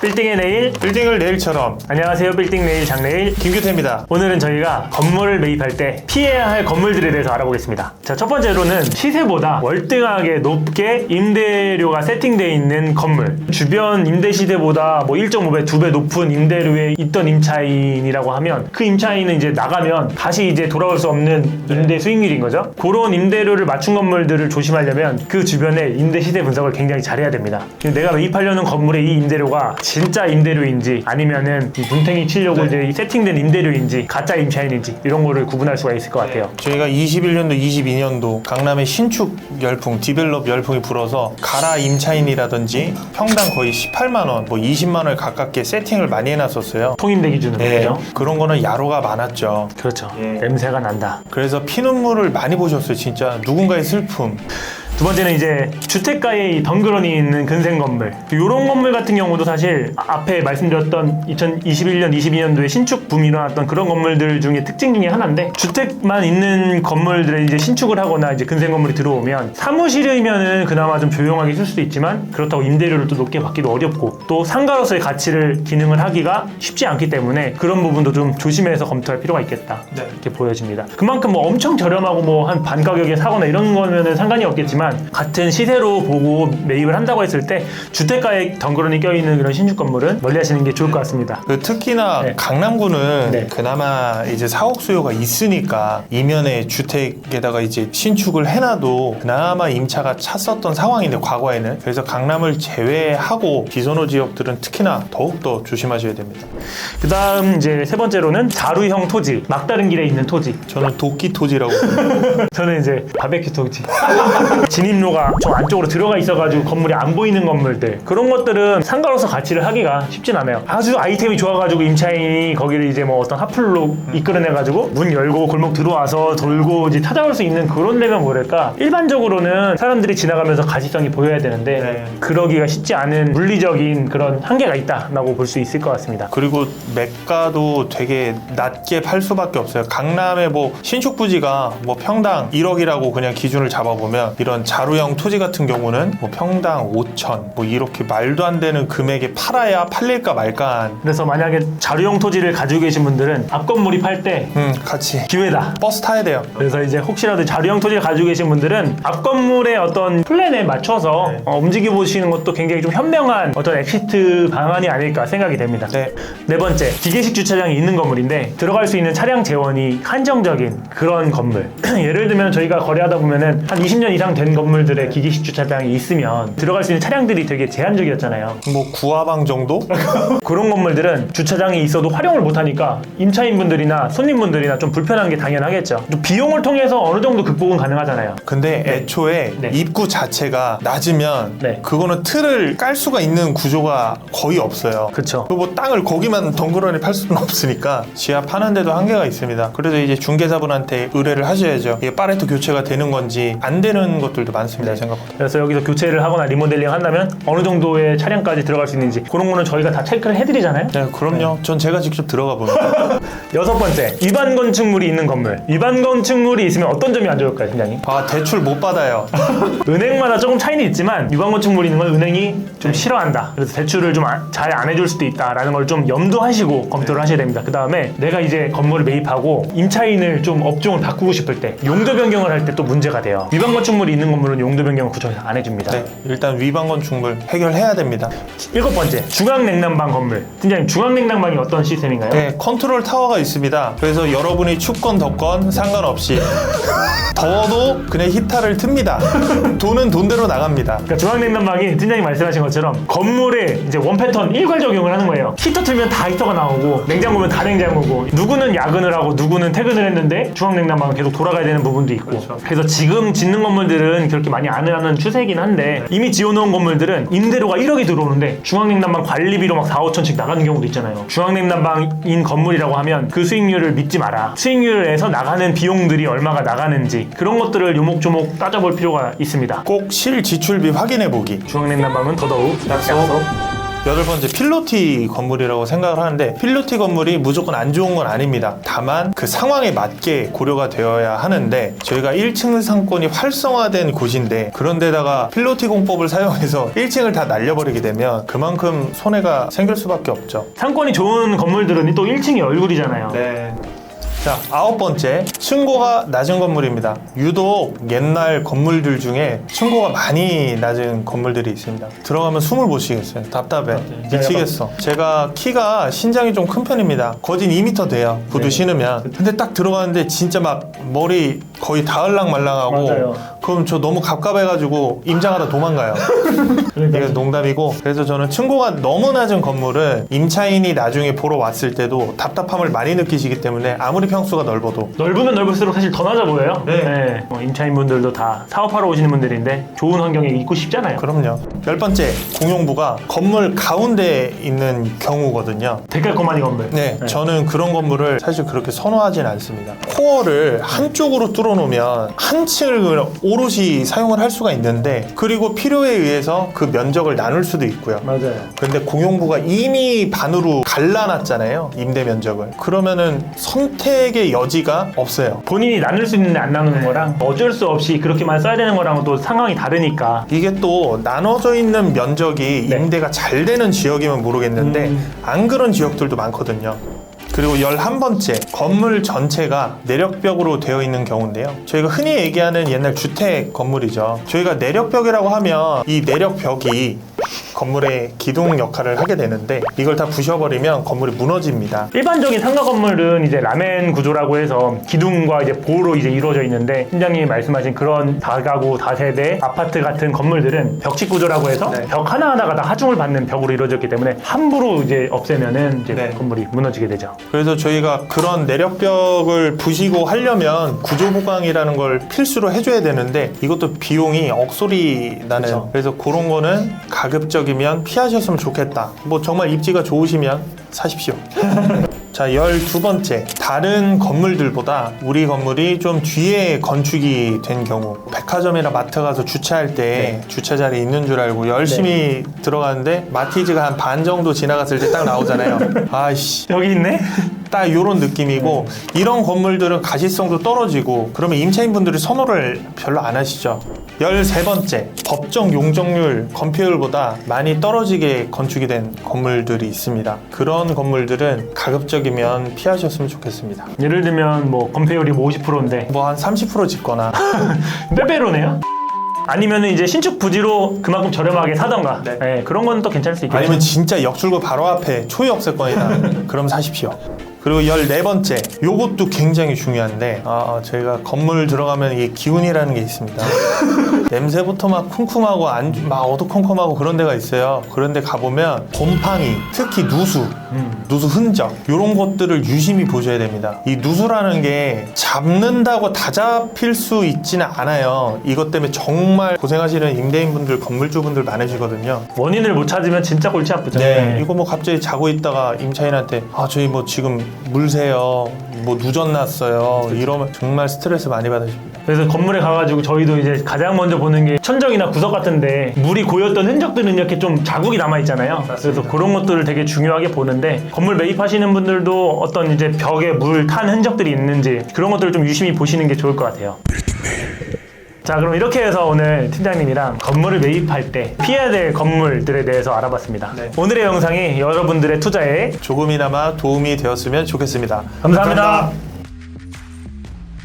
빌딩의 내일, 빌딩을 내일처럼. 안녕하세요. 빌딩 내일 장내일 김규태입니다. 오늘은 저희가 건물을 매입할 때 피해야 할 건물들에 대해서 알아보겠습니다. 자, 첫 번째로는 시세보다 월등하게 높게 임대료가 세팅되어 있는 건물, 주변 임대 시세보다 뭐 1.5배, 2배 높은 임대료에 있던 임차인이라고 하면 그 임차인은 이제 나가면 다시 이제 돌아올 수 없는 임대 수익률인 거죠. 그런 임대료를 맞춘 건물들을 조심하려면 그 주변에 임대 시세 분석을 굉장히 잘해야 됩니다. 내가 매입하려는 건물의 이 임대료가 진짜 임대료인지 아니면은 이 눈탱이 치려고 이제 이 세팅된 임대료인지 가짜 임차인인지 이런 거를 구분할 수가 있을 것 같아요. 저희가 21년도, 22년도 강남의 신축 열풍, 디벨롭 열풍이 불어서 가라 임차인이라든지 평당 거의 18만 원, 뭐 20만 원 가깝게 세팅을 많이 해놨었어요. 통임대 기준으로. 그죠? 그런 거는 야로가 많았죠. 그렇죠. 냄새가 난다. 그래서 피눈물을 많이 보셨어요. 진짜 누군가의 슬픔. 두 번째는 이제 주택가에 이 덩그러니 있는 근생 건물. 이런 건물 같은 경우도 사실 앞에 말씀드렸던 2021년, 22년도에 신축 붐이 일어났던 그런 건물들 중에 특징 중에 하나인데, 주택만 있는 건물들에 이제 신축을 하거나 이제 근생 건물이 들어오면 사무실이면은 그나마 좀 조용하게 쓸 수도 있지만, 그렇다고 임대료를 또 높게 받기도 어렵고 또 상가로서의 가치를 기능을 하기가 쉽지 않기 때문에 그런 부분도 좀 조심해서 검토할 필요가 있겠다. 이렇게 보여집니다. 그만큼 뭐 엄청 저렴하고 뭐 한 반 가격에 사거나 이런 거면은 상관이 없겠지만, 같은 시세로 보고 매입을 한다고 했을 때 주택가에 덩그러니 껴있는 그런 신축 건물은 멀리 하시는 게 좋을 것 같습니다. 특히나 강남구는 네. 그나마 이제 사옥 수요가 있으니까 이면에 주택에다가 이제 신축을 해놔도 그나마 임차가 찼었던 상황인데, 과거에는. 그래서 강남을 제외하고 비선호 지역들은 특히나 더욱더 조심하셔야 됩니다. 그 다음 이제 세 번째로는 자루형 토지, 막다른 길에 있는 토지. 저는 도끼 토지라고. 저는 이제 바베큐 토지. 진입로가 좀 안쪽으로 들어가 있어가지고 건물이 안 보이는 건물들, 그런 것들은 상가로서 가치를 하기가 쉽진 않아요. 아주 아이템이 좋아가지고 임차인이 거기를 이제 뭐 어떤 하플로 이끌어내가지고 문 열고 골목 들어와서 돌고 이제 찾아올 수 있는 그런 데면 뭐랄까, 일반적으로는 사람들이 지나가면서 가시성이 보여야 되는데 그러기가 쉽지 않은 물리적인 그런 한계가 있다라고 볼 수 있을 것 같습니다. 그리고 매가도 되게 낮게 팔 수밖에 없어요. 강남의 뭐 신축 부지가 뭐 평당 1억이라고 그냥 기준을 잡아보면, 이런 자루형 토지 같은 경우는 뭐 평당 5천, 뭐 이렇게 말도 안 되는 금액에 팔아야 팔릴까 말까한. 그래서 만약에 자루형 토지를 가지고 계신 분들은 앞 건물이 팔 때 같이 기회다. 버스 타야 돼요. 그래서 이제 혹시라도 자루형 토지를 가지고 계신 분들은 앞 건물의 어떤 플랜에 맞춰서 움직여 보시는 것도 굉장히 좀 현명한 어떤 엑시트 방안이 아닐까 생각이 됩니다. 네 번째, 기계식 주차장이 있는 건물인데 들어갈 수 있는 차량 재원이 한정적인 그런 건물. 예를 들면 저희가 거래하다 보면은 한 20년 이상 된 건물들의 기계식 주차장이 있으면 들어갈 수 있는 차량들이 되게 제한적이었잖아요. 뭐 구화방 정도? 그런 건물들은 주차장이 있어도 활용을 못하니까 임차인분들이나 손님분들이나 좀 불편한 게 당연하겠죠. 또 비용을 통해서 어느 정도 극복은 가능하잖아요. 근데 애초에 입구 자체가 낮으면 그거는 틀을 깔 수가 있는 구조가 거의 없어요. 그렇죠. 뭐 땅을 거기만 덩그러니 팔 수는 없으니까 지하 파는데도 한계가 있습니다. 그래서 이제 중개사분한테 의뢰를 하셔야죠. 이게 파레토 교체가 되는 건지 안 되는 것들도 많습니다. 생각보다. 그래서 여기서 교체를 하거나 리모델링 한다면 어느 정도의 차량까지 들어갈 수 있는지 그런 거는 저희가 다 체크를 해드리잖아요. 네, 그럼요. 전 제가 직접 들어가 봅니다. 여섯 번째, 위반 건축물이 있는 건물. 위반 건축물이 있으면 어떤 점이 안 좋을까요, 팀장님? 대출 못 받아요. 은행마다 조금 차이는 있지만 위반 건축물이 있는 건 은행이 좀 싫어한다. 그래서 대출을 좀 잘 안 해줄 수도 있다라는 걸 좀 염두하시고 검토를 하셔야 됩니다. 그 다음에 내가 이제 건물을 매입하고 임차인을 좀 업종을 바꾸고 싶을 때 용도 변경을 할 때 또 문제가 돼요. 위반 건축물이 있는 건물은 용도 변경을 구청에서 안 해줍니다. 일단 위반 건축물 해결해야 됩니다. 일곱 번째, 중앙냉난방 건물. 팀장님, 중앙냉난방이 어떤 시스템인가요? 컨트롤 타워가 있습니다. 그래서 여러분이 춥건 덥건 상관없이 더워도 그냥 히터를 틉니다. 돈은 돈대로 나갑니다. 그러니까 중앙냉난방이 팀장님 말씀하신 것처럼 건물에 이제 원패턴 일괄 적용을 하는 거예요. 히터 틀면 다 히터가 나오고 냉장고면 다 냉장고고, 누구는 야근을 하고 누구는 퇴근을 했는데 중앙냉난방은 계속 돌아가야 되는 부분도 있고. 그래서 지금 짓는 건물들은 그렇게 많이 안 하는 추세이긴 한데, 이미 지어놓은 건물들은 임대료가 1억이 들어오는데 중앙냉난방 관리비로 막 4, 5천씩 나가는 경우도 있잖아요. 중앙냉난방인 건물이라고 하면 그 수익률을 믿지 마라. 수익률에서 나가는 비용들이 얼마가 나가는지 그런 것들을 요목조목 따져볼 필요가 있습니다. 꼭 실지출비 확인해보기. 중앙냉난방은 더더욱 약속. 여덟 번째 필로티 건물이라고 생각을 하는데 필로티 건물이 무조건 안 좋은 건 아닙니다. 다만 그 상황에 맞게 고려가 되어야 하는데 저희가 1층 상권이 활성화된 곳인데 그런 데다가 필로티 공법을 사용해서 1층을 다 날려버리게 되면 그만큼 손해가 생길 수밖에 없죠. 상권이 좋은 건물들은 또 1층이 얼굴이잖아요. 네. 자, 아홉 번째, 층고가 낮은 건물입니다. 유독 옛날 건물들 중에 층고가 많이 낮은 건물들이 있습니다. 들어가면 숨을 못 쉬겠어요. 답답해. 미치겠어. 제가 키가 신장이 좀 큰 편입니다. 거진 2m 돼요. 구두 네. 신으면. 근데 딱 들어가는데 진짜 막 머리 거의 닿을랑말랑하고 맞아요. 그럼 저 너무 갑갑해가지고 임장하다 도망가요. 그러니까 이게 농담이고 그래서 저는 층고가 너무 낮은 건물은 임차인이 나중에 보러 왔을 때도 답답함을 많이 느끼시기 때문에 아무리 평수가 넓어도 넓으면 넓을수록 사실 더 낮아 보여요. 네. 임차인분들도 다 사업하러 오시는 분들인데 좋은 환경에 있고 싶잖아요. 그럼요. 열 번째, 공용부가 건물 가운데 있는 경우거든요. 데칼코마니 건물. 네, 저는 그런 건물을 사실 그렇게 선호하진 않습니다. 코어를 한쪽으로 뚫어놓으면 한 층을 그냥 오롯이 사용을 할 수가 있는데 그리고 필요에 의해서 그 면적을 나눌 수도 있고요. 맞아요. 근데 공용부가 이미 반으로 갈라놨잖아요. 임대 면적을. 그러면은 선택의 여지가 없어요. 본인이 나눌 수 있는데 안 나누는 거랑 어쩔 수 없이 그렇게만 써야 되는 거랑은 또 상황이 다르니까. 이게 또 나눠져 있는 면적이 네. 임대가 잘 되는 지역이면 모르겠는데 안 그런 지역들도 많거든요. 그리고 11번째, 건물 전체가 내력벽으로 되어 있는 경우인데요. 저희가 흔히 얘기하는 옛날 주택 건물이죠. 저희가 내력벽이라고 하면 이 내력벽이 건물의 기둥 역할을 하게 되는데 이걸 다 부셔버리면 건물이 무너집니다. 일반적인 상가 건물은 이제 라멘 구조라고 해서 기둥과 이제 보로 이제 이루어져 있는데 팀장님이 말씀하신 그런 다가구, 다세대, 아파트 같은 건물들은 벽식 구조라고 해서 네. 벽 하나하나가 다 하중을 받는 벽으로 이루어졌기 때문에 함부로 이제 없애면은 이제 네. 건물이 무너지게 되죠. 그래서 저희가 그런 내력벽을 부시고 하려면 구조보강이라는 걸 필수로 해줘야 되는데 이것도 비용이 억소리 나는 그쵸. 그래서 그런 거는 가급적이면 피하셨으면 좋겠다. 뭐 정말 입지가 좋으시면 사십시오. 자, 12번째. 다른 건물들보다 우리 건물이 좀 뒤에 건축이 된 경우 백화점이나 마트 가서 주차할 때 주차 자리 있는 줄 알고 열심히 들어가는데 마티즈가 한 반 정도 지나갔을 때 딱 나오잖아요. 아이씨. 여기 있네? 딱 이런 느낌이고 이런 건물들은 가시성도 떨어지고 그러면 임차인분들이 선호를 별로 안 하시죠. 13번째, 법정 용적률, 건폐율보다 많이 떨어지게 건축이 된 건물들이 있습니다. 그런 건물들은 가급적이면 피하셨으면 좋겠습니다. 예를 들면 뭐 건폐율이 50%인데 뭐 한 30% 짓거나 빼빼로네요? 아니면은 이제 신축 부지로 그만큼 저렴하게 사던가. 네. 네, 그런 건 또 괜찮을 수 있겠죠. 아니면 진짜 역출구 바로 앞에 초역세권이다. 그럼 사십시오. 그리고 14번째, 요것도 굉장히 중요한데 저희가 건물 들어가면 이게 기운이라는 게 있습니다. 냄새부터 막 쿵쿵하고 막 어두컴컴하고 그런 데가 있어요. 그런 데 가보면 곰팡이, 특히 누수 흔적 이런 것들을 유심히 보셔야 됩니다. 이 누수라는 게 잡는다고 다 잡힐 수 있지는 않아요. 이것 때문에 정말 고생하시는 임대인분들, 건물주분들 많으시거든요. 원인을 못 찾으면 진짜 골치 아프죠. 네, 이거 뭐 갑자기 자고 있다가 임차인한테 저희 뭐 지금 물 새요, 뭐 누전 났어요 이러면 정말 스트레스 많이 받으십니다. 그래서 건물에 가가지고 저희도 이제 가장 먼저 보는 게 천정이나 구석 같은데 물이 고였던 흔적들은 이렇게 좀 자국이 남아있잖아요. 그래서 그런 것들을 되게 중요하게 보는데 건물 매입하시는 분들도 어떤 이제 벽에 물 탄 흔적들이 있는지 그런 것들을 좀 유심히 보시는 게 좋을 것 같아요. 자, 그럼 이렇게 해서 오늘 팀장님이랑 건물을 매입할 때 피해야 될 건물들에 대해서 알아봤습니다. 네. 오늘의 영상이 여러분들의 투자에 조금이나마 도움이 되었으면 좋겠습니다. 감사합니다.